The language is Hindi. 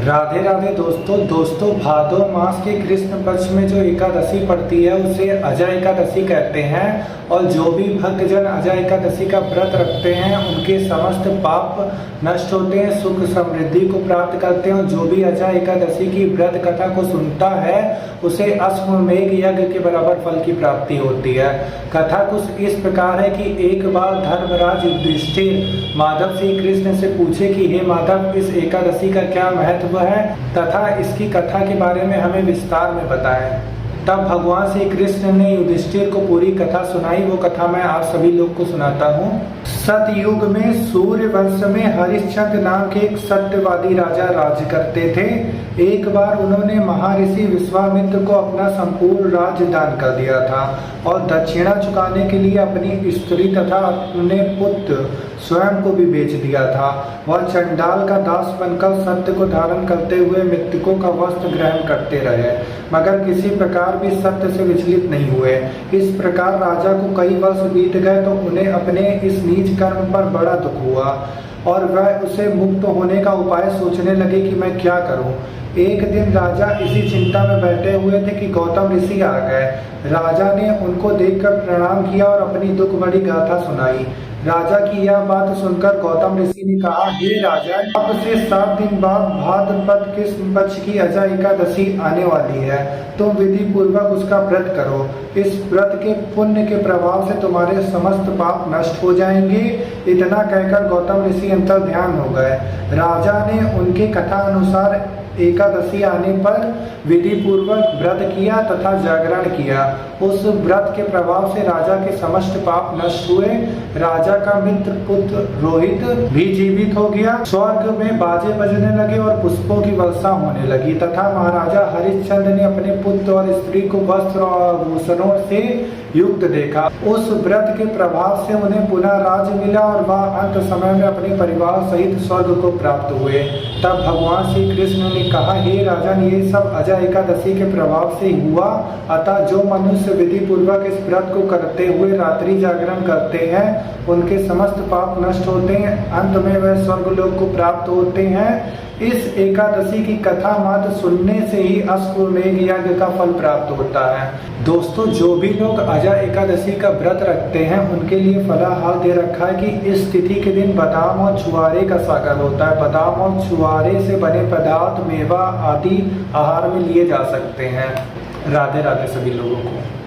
राधे राधे दोस्तों भादो मास के कृष्ण पक्ष में जो एकादशी पड़ती है उसे अजय एकादशी कहते हैं। और जो भी भक्तजन अजय एकादशी का व्रत रखते हैं उनके समस्त पाप नष्ट होते हैं, सुख समृद्धि को प्राप्त करते हैं। और जो भी अजय एकादशी की व्रत कथा को सुनता है उसे अश्वमेध यज्ञ के बराबर फल की प्राप्ति होती है। कथा कुछ इस प्रकार है कि एक बार धर्मराज युधिष्ठिर माधव श्री कृष्ण से पूछे कि हे माधव, इस एकादशी का क्या महत्व है तथा इसकी कथा के बारे में हमें विस्तार में बताएं। तब भगवान श्री कृष्ण ने युधिष्ठिर को पूरी कथा सुनाई। वो कथा मैं आप सभी लोग को सुनाता हूँ। सतयुग में सूर्य वंश में हरिश्चंद्र नाम के एक सत्यवादी राजा राज्य करते थे। एक बार उन्होंने महर्षि विश्वामित्र को अपना संपूर्ण राज्य दान कर दिया था और दक्षिणा चुकाने के लिए अपनी स्त्री तथा अपने पुत्र स्वयं को भी बेच दिया था। वह चंडाल का दास बनकर सत्य को धारण करते हुए मृतकों का वस्त्र ग्रहण करते रहे, मगर किसी प्रकार भी सत्य से विचलित नहीं हुए। इस प्रकार राजा को कई वर्ष बीत गए तो उन्हें अपने इस नीच कर्म पर बड़ा दुख हुआ और वह उसे मुक्त होने का उपाय सोचने लगे कि मैं क्या करूं। एक दिन राजा इसी चिंता में बैठे हुए थे कि गौतम ऋषि आ गए। राजा ने उनको देखकर प्रणाम किया और अपनी दुख भरी गाथा सुनाई। राजा की यह बात सुनकर गौतम ऋषि ने कहा, हे राजा, अब से 7 दिन बाद भाद्रपद कृष्ण पक्ष की अजय एकादशी आने वाली है। तुम विधि पूर्वक उसका व्रत करो। इस व्रत के पुण्य के प्रभाव से तुम्हारे समस्त पाप नष्ट हो जाएंगे। इतना कहकर गौतम ऋषि अंतर ध्यान हो गए। राजा ने उनके कथा अनुसार एकादशी आने पर विधि पूर्वक व्रत किया तथा जागरण किया। उस व्रत के प्रभाव से राजा के समस्त पाप नष्ट हुए। राजा का मित्र पुत्र रोहित भी जीवित हो गया। स्वर्ग में बाजे बजने लगे और पुष्पों की वर्षा होने लगी तथा महाराजा हरिश्चंद्र ने अपने पुत्र और स्त्री को वस्त्र और आभूषणों से युक्त देखा। उस व्रत के प्रभाव से उन्हें पुनः राज्य मिला और वह अंत समय में अपने परिवार सहित स्वर्ग को प्राप्त हुए। तब भगवान श्री कृष्ण ने कहा, हे राजन, ये सब अजय एकादशी के प्रभाव से हुआ। अतः जो मनुष्य विधि पूर्वक इस व्रत को करते हुए रात्रि जागरण करते हैं उनके समस्त पाप नष्ट होते हैं, अंत में वह स्वर्गलोक को प्राप्त होते हैं। इस एकादशी की कथा मात्र सुनने से ही अश्वमेध यज्ञ का फल प्राप्त होता है। दोस्तों, जो भी लोग अजय एकादशी का व्रत रखते हैं उनके लिए फलाहार दे रखा है कि इस तिथि के दिन बादाम और छुआरे का सागर होता है। बादाम और छुआरे से बने पदार्थ, मेवा आदि आहार में लिए जा सकते हैं। राधे राधे सभी लोगों को।